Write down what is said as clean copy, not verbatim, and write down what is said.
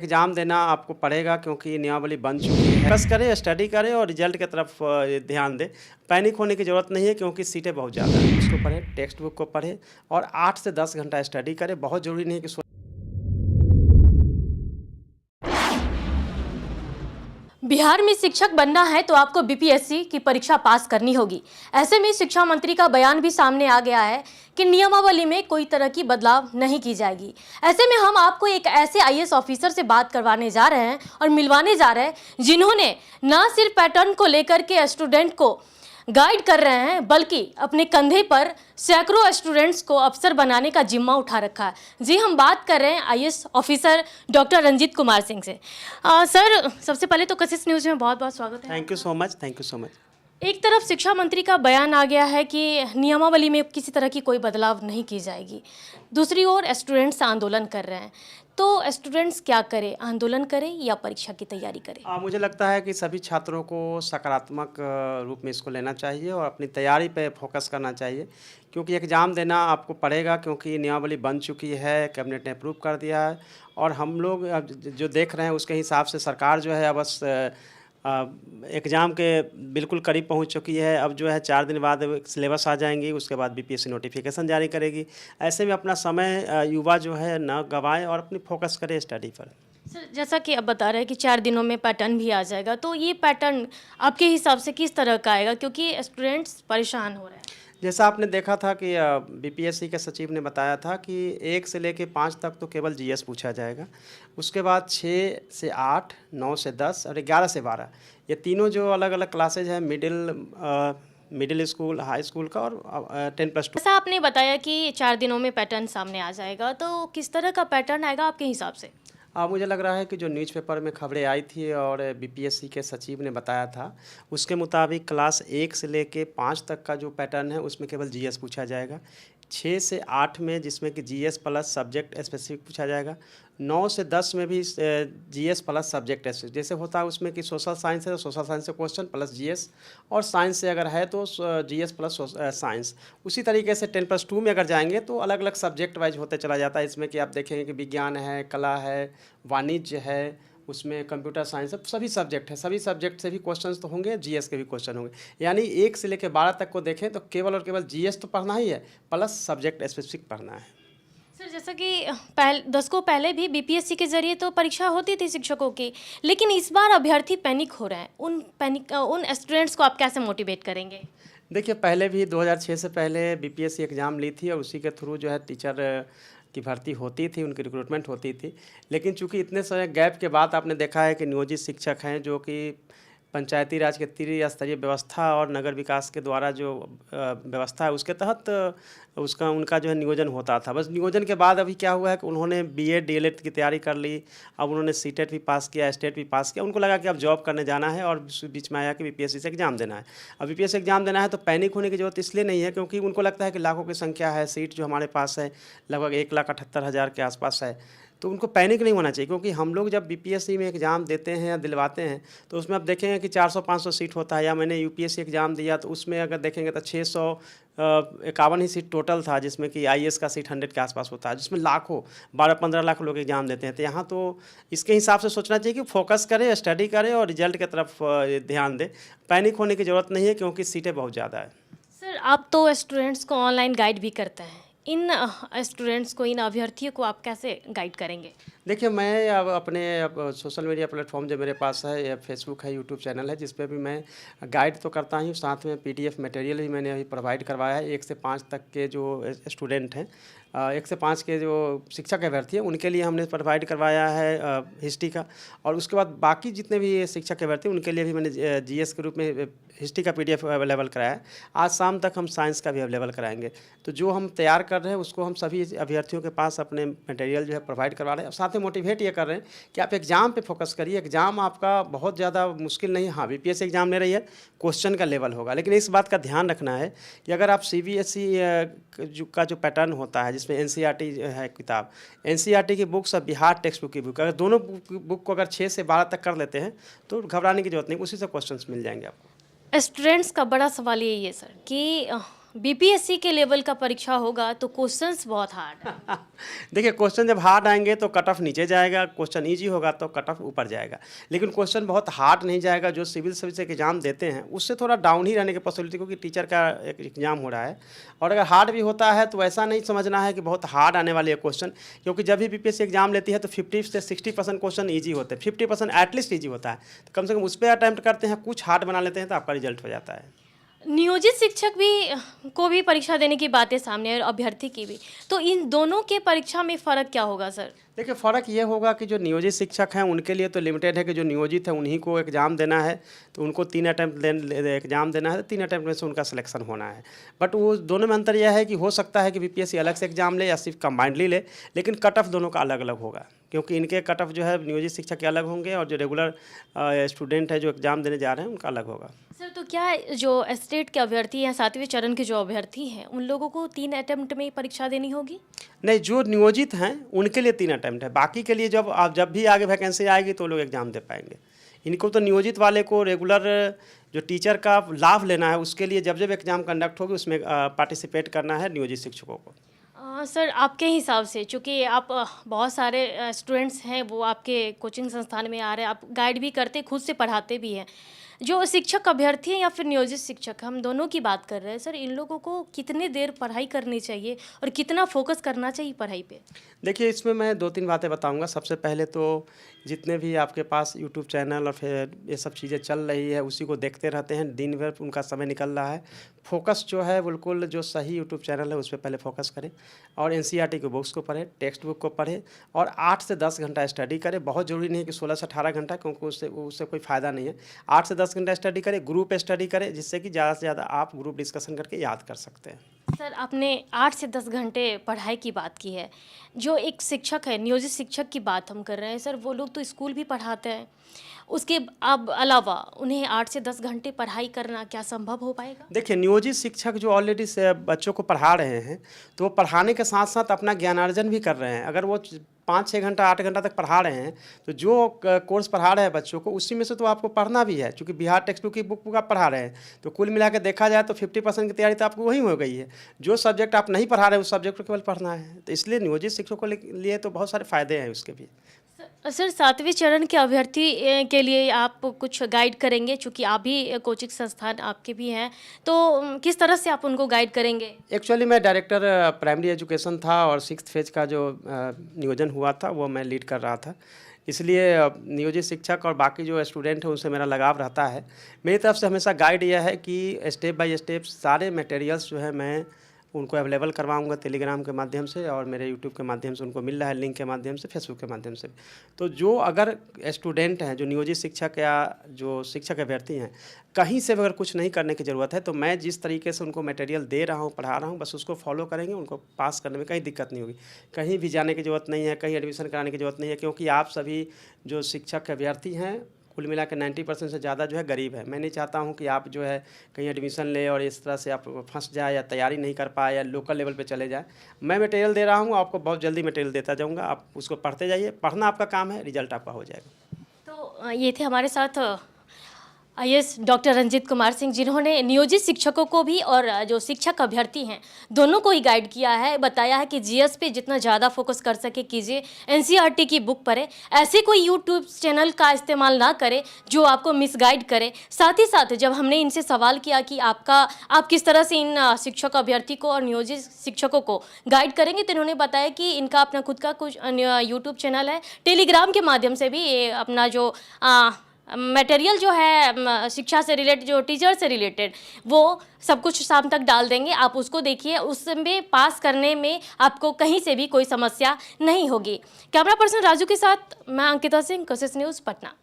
Exam देना आपको पड़ेगा क्योंकि नियमावली बन चुकी है। बस करें, स्टडी करें और रिजल्ट की तरफ ध्यान दें। पैनिक होने की ज़रूरत नहीं है क्योंकि सीटें बहुत ज़्यादा हैं। उसको पढ़ें, टेक्स्ट बुक को पढ़ें और 8 से 10 घंटा स्टडी करें। बहुत ज़रूरी नहीं है कि बिहार में शिक्षक बनना है तो आपको बीपीएससी की परीक्षा पास करनी होगी। ऐसे में शिक्षा मंत्री का बयान भी सामने आ गया है कि नियमावली में कोई तरह की बदलाव नहीं की जाएगी। ऐसे में हम आपको एक ऐसे आईएएस ऑफिसर से बात करवाने जा रहे हैं और मिलवाने जा रहे हैं जिन्होंने न सिर्फ पैटर्न को लेकर के स्टूडेंट को गाइड कर रहे हैं बल्कि अपने कंधे पर सैकड़ों स्टूडेंट्स को अफसर बनाने का जिम्मा उठा रखा है। जी, हम बात कर रहे हैं IAS officer doctor Ranjit Kumar Singh से। सर, सबसे पहले तो कशिश न्यूज़ में बहुत बहुत स्वागत है। Thank you so much, thank you so much. एक तरफ शिक्षा मंत्री का बयान आ गया है कि नियमावली में किसी तरह की कोई बदलाव नहीं की जाएगी, दूसरी ओर स्टूडेंट्स आंदोलन कर रहे हैं। तो स्टूडेंट्स क्या करें, आंदोलन करें या परीक्षा की तैयारी करें? मुझे लगता है कि सभी छात्रों को सकारात्मक रूप में इसको लेना चाहिए और अपनी तैयारी पे फोकस करना चाहिए क्योंकि एग्ज़ाम देना आपको पड़ेगा क्योंकि नियमावली बन चुकी है, कैबिनेट ने अप्रूव कर दिया है और हम लोग अब जो देख रहे हैं उसके हिसाब से सरकार जो है बस एग्ज़ाम के बिल्कुल करीब पहुंच चुकी है। अब जो है 4 दिन बाद सिलेबस आ जाएंगी, उसके बाद बीपीएससी नोटिफिकेशन जारी करेगी। ऐसे में अपना समय युवा जो है न गंवाएं और अपनी फोकस करें स्टडी पर। सर, जैसा कि आप बता रहे हैं कि 4 दिनों में पैटर्न भी आ जाएगा, तो ये पैटर्न आपके हिसाब से किस तरह का आएगा, क्योंकि स्टूडेंट्स परेशान हो रहे हैं? जैसा आपने देखा था कि बीपीएससी के सचिव ने बताया था कि 1 से लेके 5 तक तो केवल जीएस पूछा जाएगा, उसके बाद 6 से 8, 9 से 10 और 11 से 12 ये तीनों जो अलग अलग क्लासेज हैं, मिडिल स्कूल, हाई स्कूल का और 10+2। जैसा आपने बताया कि 4 दिनों में पैटर्न सामने आ जाएगा, तो किस तरह का पैटर्न आएगा आपके हिसाब से? मुझे लग रहा है कि जो न्यूज़पेपर में खबरें आई थी और बीपीएससी के सचिव ने बताया था उसके मुताबिक क्लास 1 से लेके 5 तक का जो पैटर्न है उसमें केवल जीएस पूछा जाएगा, 6 से 8 में जिसमें कि जीएस प्लस सब्जेक्ट स्पेसिफिक पूछा जाएगा, 9 से 10 में भी जीएस प्लस सब्जेक्ट स्पेसिफिक जैसे होता है उसमें कि सोशल साइंस है तो सोशल साइंस से क्वेश्चन प्लस जीएस और साइंस से अगर है तो जीएस प्लस साइंस। उसी तरीके से 10+2 में अगर जाएंगे तो अलग अलग सब्जेक्ट वाइज होते चला जाता है। इसमें कि आप देखेंगे कि विज्ञान है, कला है, वाणिज्य है, उसमें कंप्यूटर साइंस है, सभी सब्जेक्ट है, सभी सब्जेक्ट से भी क्वेश्चंस तो होंगे, जीएस के भी क्वेश्चन होंगे। यानी 1 से लेकर 12 तक को देखें तो केवल और केवल जीएस तो पढ़ना ही है प्लस सब्जेक्ट स्पेसिफिक पढ़ना है। सर, जैसा कि दशकों पहले भी बीपीएससी के जरिए तो परीक्षा होती थी शिक्षकों की, लेकिन इस बार अभ्यर्थी पैनिक हो रहे हैं। उन स्टूडेंट्स को आप कैसे मोटिवेट करेंगे? देखिए, पहले भी 2006 से पहले बीपीएससी एग्ज़ाम ली थी और उसी के थ्रू जो है टीचर की भर्ती होती थी, उनकी रिक्रूटमेंट होती थी। लेकिन चूंकि इतने सारे गैप के बाद आपने देखा है कि नियोजित शिक्षक हैं जो कि पंचायती राज के त्रिस्तरीय व्यवस्था और नगर विकास के द्वारा जो व्यवस्था है उसके तहत उनका जो है नियोजन होता था। बस नियोजन के बाद अभी क्या हुआ है कि उन्होंने बीएड डीएलएड की तैयारी कर ली, अब उन्होंने सीटेट भी पास किया, स्टेट भी पास किया, उनको लगा कि अब जॉब करने जाना है और बीच में आया कि बीपीएससी से एग्ज़ाम देना है। अब बीपीएससी एग्ज़ाम देना है तो पैनिक होने की ज़रूरत इसलिए नहीं है क्योंकि उनको लगता है कि लाखों की संख्या है, सीट जो हमारे पास है लगभग 1,78,000 के आसपास है, तो उनको पैनिक नहीं होना चाहिए क्योंकि हम लोग जब बीपीएससी में एग्ज़ाम देते हैं या दिलवाते हैं तो उसमें आप देखेंगे कि 400-500 सीट होता है। या मैंने यूपीएससी एग्ज़ाम दिया तो उसमें अगर देखेंगे तो 651 ही सीट टोटल था, जिसमें कि आईएएस का सीट 100 के आसपास होता है, जिसमें लाखों 12-15 लाख लोग एग्ज़ाम देते हैं। तो यहाँ तो इसके हिसाब से सोचना चाहिए कि फोकस करें, स्टडी करें और रिजल्ट की तरफ ध्यान दें। पैनिक होने की ज़रूरत नहीं है क्योंकि सीटें बहुत ज़्यादा है। सर, आप तो स्टूडेंट्स को ऑनलाइन गाइड भी करते हैं, इन स्टूडेंट्स को, इन अभ्यर्थियों को आप कैसे गाइड करेंगे? देखिए, मैं अब सोशल मीडिया प्लेटफॉर्म जो मेरे पास है, या फेसबुक है, यूट्यूब चैनल है, जिस पे भी मैं गाइड तो करता हूँ, साथ में पीडीएफ मटेरियल भी मैंने अभी प्रोवाइड करवाया है। 1 से 5 तक के जो स्टूडेंट हैं, 1 से 5 के जो शिक्षक अभ्यर्थी हैं उनके लिए हमने प्रोवाइड करवाया है हिस्ट्री का, और उसके बाद बाकी जितने भी शिक्षक अभ्यर्थी उनके लिए भी मैंने जीएस के रूप में हिस्ट्री का पीडीएफ अवेलेबल कराया है। आज शाम तक हम साइंस का भी अवेलेबल कराएंगे। तो जो हम तैयार कर रहे हैं उसको हम सभी अभ्यर्थियों के पास अपने मटेरियल जो है प्रोवाइड करवा रहे हैं। साथ में मोटिवेट ये कर रहे हैं कि आप एग्ज़ाम पे फोकस करिए। एग्ज़ाम आपका बहुत ज़्यादा मुश्किल नहीं है। हाँ, बीपीएससी एग्ज़ाम ले रही है, क्वेश्चन का लेवल होगा, लेकिन इस बात का ध्यान रखना है कि अगर आप सीबीएसई का जो पैटर्न होता है जिसमें एनसीईआरटी है किताब, एनसीईआरटी की बुक्स और बिहार टेक्स्ट बुक की बुक, अगर दोनों बुक को अगर 6 से 12 तक कर लेते हैं तो घबराने की जरूरत नहीं, उसी से क्वेश्चन मिल जाएंगे आपको। स्टूडेंट्स का बड़ा सवाल यही है सर कि बीपीएससी के लेवल का परीक्षा होगा तो क्वेश्चंस बहुत हार्ड है। देखिए, क्वेश्चन जब हार्ड आएंगे तो कट ऑफ नीचे जाएगा, क्वेश्चन इजी होगा तो कट ऑफ ऊपर जाएगा। लेकिन क्वेश्चन बहुत हार्ड नहीं जाएगा। जो सिविल सर्विस के एग्जाम देते हैं उससे थोड़ा डाउन ही रहने की पॉसिबिलिटी, क्योंकि टीचर का एक एग्जाम हो रहा है। और अगर हार्ड भी होता है तो ऐसा नहीं समझना है कि बहुत हार्ड आने वाली है क्वेश्चन, क्योंकि जब भी बीपीएससी एग्जाम लेती है तो 50 से 60% क्वेश्चन ईजी होते हैं, 50% एटलीस्ट ईजी होता है। तो कम से कम उस पर अटैम्प्ट करते हैं, कुछ हार्ड बना लेते हैं तो आपका रिजल्ट हो जाता है। नियोजित शिक्षक भी को भी परीक्षा देने की बातें सामने और अभ्यर्थी की भी, तो इन दोनों के परीक्षा में फ़र्क क्या होगा सर? देखिए, फ़र्क ये होगा कि जो नियोजित शिक्षक हैं उनके लिए तो लिमिटेड है कि जो नियोजित है उन्हीं को एग्ज़ाम देना है, तो उनको 3 अटैम्प्ट एग्ज़ाम देना है, 3 अटैम्प्ट में से उनका सिलेक्शन होना है। बट वो दोनों में अंतर यह है कि हो सकता है कि बीपीएससी अलग से एग्ज़ाम ले या सिर्फ कंबाइंडली ले, लेकिन कट ऑफ दोनों का अलग अलग होगा, क्योंकि इनके कट ऑफ जो है नियोजित शिक्षक के अलग होंगे और जो रेगुलर स्टूडेंट है जो एग्ज़ाम देने जा रहे हैं उनका अलग होगा। सर, तो क्या जो स्टेट के अभ्यर्थी हैं, 7वें चरण के जो अभ्यर्थी हैं, उन लोगों को 3 अटेम्प्ट में परीक्षा देनी होगी? नहीं, जो नियोजित हैं उनके लिए 3 अटैम्प्ट है, बाकी के लिए जब भी आगे वैकेंसी आएगी तो लोग एग्ज़ाम दे पाएंगे। इनको तो नियोजित वाले को रेगुलर जो टीचर का लाभ लेना है उसके लिए जब एग्ज़ाम कंडक्ट होगी उसमें पार्टिसिपेट करना है नियोजित शिक्षकों को। सर, आपके हिसाब से, चूँकि आप बहुत सारे स्टूडेंट्स हैं वो आपके कोचिंग संस्थान में आ रहे हैं, आप गाइड भी करते, खुद से पढ़ाते भी हैं, जो शिक्षक अभ्यर्थी हैं या फिर नियोजित शिक्षक, हम दोनों की बात कर रहे हैं सर, इन लोगों को कितने देर पढ़ाई करनी चाहिए और कितना फोकस करना चाहिए पढ़ाई पे? देखिए, इसमें मैं 2-3 बातें बताऊंगा। सबसे पहले तो जितने भी आपके पास यूट्यूब चैनल और फिर ये सब चीज़ें चल रही है उसी को देखते रहते हैं, दिन भर उनका समय निकल रहा है। फोकस जो है बिल्कुल जो सही यूट्यूब चैनल है उस पर पहले फोकस करें और एनसीईआरटी की बुक्स को पढ़ें, टेक्स्ट बुक को पढ़ें और 8 से 10 घंटा स्टडी करें। बहुत ज़रूरी नहीं है कि 16 से 18 घंटा, क्योंकि उससे कोई फ़ायदा नहीं है। 8 से 10 घंटा स्टडी करें, ग्रुप स्टडी करें, जिससे कि ज़्यादा से ज़्यादा आप ग्रुप डिस्कशन करके याद कर सकते हैं। सर, आपने 8 से 10 घंटे पढ़ाई की बात की है। जो एक शिक्षक है, नियोजित शिक्षक की बात हम कर रहे हैं सर, वो लोग तो स्कूल भी पढ़ाते हैं, उसके अब अलावा उन्हें 8 से 10 घंटे पढ़ाई करना क्या संभव हो पाएगा? देखिए, नियोजित शिक्षक जो ऑलरेडी से बच्चों को पढ़ा रहे हैं तो वो पढ़ाने के साथ साथ अपना ज्ञानार्जन भी कर रहे हैं। अगर वो 5-6 घंटा 8 घंटा तक पढ़ा रहे हैं तो जो कोर्स पढ़ा रहे हैं बच्चों को उसी में से तो आपको पढ़ना भी है, क्योंकि बिहार टेक्स्ट बुक की बुक आप पढ़ा रहे हैं तो कुल मिला के देखा जाए तो 50% की तैयारी तो आपको वही हो गई है। जो सब्जेक्ट आप नहीं पढ़ा रहे उस सब्जेक्ट को केवल पढ़ना है, तो इसलिए नियोजित शिक्षकों को लिए तो बहुत सारे फ़ायदे हैं उसके भी। सर, 7वें चरण के अभ्यर्थी के लिए आप कुछ गाइड करेंगे, चूँकि आप भी कोचिंग संस्थान आपके भी हैं, तो किस तरह से आप उनको गाइड करेंगे? एक्चुअली मैं डायरेक्टर प्राइमरी एजुकेशन था और 6th फेज का जो नियोजन हुआ था वो मैं लीड कर रहा था, इसलिए नियोजित शिक्षक और बाकी जो स्टूडेंट हैं उनसे मेरा लगाव रहता है। मेरी तरफ से हमेशा गाइड यह है कि स्टेप बाय स्टेप सारे मटेरियल्स जो है मैं उनको अवेलेबल करवाऊंगा टेलीग्राम के माध्यम से और मेरे यूट्यूब के माध्यम से उनको मिल रहा है, लिंक के माध्यम से, फेसबुक के माध्यम से। तो जो अगर स्टूडेंट हैं, जो नियोजित शिक्षक या जो शिक्षक अभ्यर्थी हैं, कहीं से अगर कुछ नहीं करने की ज़रूरत है तो मैं जिस तरीके से उनको मटेरियल दे रहा हूँ, पढ़ा रहा हूँ, बस उसको फॉलो करेंगे, उनको पास करने में कहीं दिक्कत नहीं होगी। कहीं भी जाने की ज़रूरत नहीं है, कहीं एडमिशन कराने की ज़रूरत नहीं है, क्योंकि आप सभी जो शिक्षक अभ्यर्थी हैं कुल मिला के 90% से ज़्यादा जो है गरीब है। मैं नहीं चाहता हूं कि आप जो है कहीं एडमिशन ले और इस तरह से आप फंस जाए या तैयारी नहीं कर पाए या लोकल लेवल पे चले जाए। मैं मटेरियल दे रहा हूं, आपको बहुत जल्दी मटेरियल देता जाऊंगा, आप उसको पढ़ते जाइए, पढ़ना आपका काम है, रिजल्ट आपका हो जाएगा। तो ये थे हमारे साथ आईएएस डॉक्टर रंजीत कुमार सिंह, जिन्होंने नियोजित शिक्षकों को भी और जो शिक्षक अभ्यर्थी हैं दोनों को ही गाइड किया है, बताया है कि जीएस पे जितना ज़्यादा फोकस कर सके कीजिए, एनसीईआरटी की बुक पढ़े, ऐसे कोई यूट्यूब चैनल का इस्तेमाल ना करें जो आपको मिसगाइड करे। साथ ही साथ जब हमने इनसे सवाल किया कि आप किस तरह से इन शिक्षक अभ्यर्थी को और नियोजित शिक्षकों को गाइड करेंगे, तो इन्होंने बताया कि इनका अपना खुद का कुछ यूट्यूब चैनल है, टेलीग्राम के माध्यम से भी ये अपना जो मटेरियल जो है शिक्षा से रिलेटेड, जो टीचर से रिलेटेड, वो सब कुछ शाम तक डाल देंगे, आप उसको देखिए, उसमें पास करने में आपको कहीं से भी कोई समस्या नहीं होगी। कैमरा पर्सन राजू के साथ मैं अंकिता सिंह, कोशिश न्यूज़, पटना।